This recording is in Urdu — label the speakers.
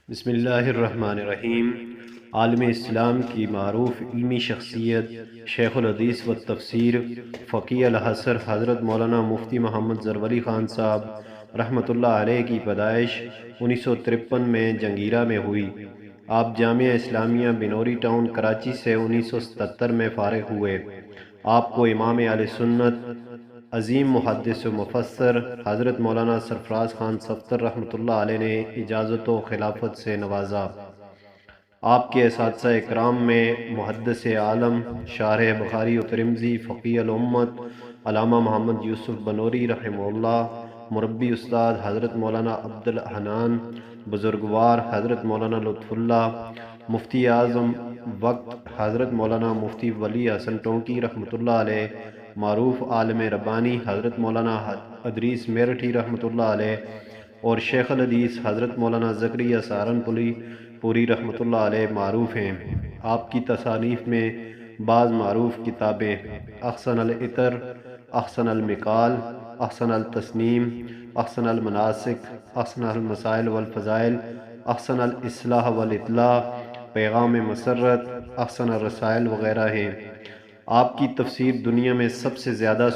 Speaker 1: بسم اللہ الرحمن الرحیم۔ عالم اسلام کی معروف علمی شخصیت، شیخ الحدیث و تفسیر، فقیہ العصر حضرت مولانا مفتی محمد زرولی خان صاحب رحمۃ اللہ علیہ کی پیدائش 1953 میں جنگیرہ میں ہوئی۔ آپ جامعہ اسلامیہ بنوری ٹاؤن کراچی سے 1977 میں فارغ ہوئے۔ آپ کو امام اہل سنت، عظیم محدث و مفسر حضرت مولانا سرفراز خان صفتر رحمۃ اللہ علیہ نے اجازت و خلافت سے نوازا۔ آپ کے اساتذہ اکرام میں محدث عالم، شارح بخاری و ترمذی، فقیہ الامت علامہ محمد یوسف بنوری رحمہ اللہ، مربی استاد حضرت مولانا عبد الحنان، بزرگوار حضرت مولانا لطف اللہ، مفتی اعظم وقت حضرت مولانا مفتی ولی حسن ٹونکی رحمۃ اللہ علیہ، معروف عالم ربانی حضرت مولانا ادریس میرٹھی رحمۃ اللہ علیہ، اور شیخ الحدیث حضرت مولانا زکریا سہارنپوری پوری رحمۃ اللہ علیہ معروف ہیں۔ آپ کی تصانیف میں بعض معروف کتابیں: احسن العطر، احسن المقال، احسن التصنیم، احسن المناسک، احسن المسائل والفضائل، احسن الاصلاح والاطلاع، پیغام مسرت، احسن الرسائل وغیرہ ہیں۔ آپ کی تفسیر دنیا میں سب سے زیادہ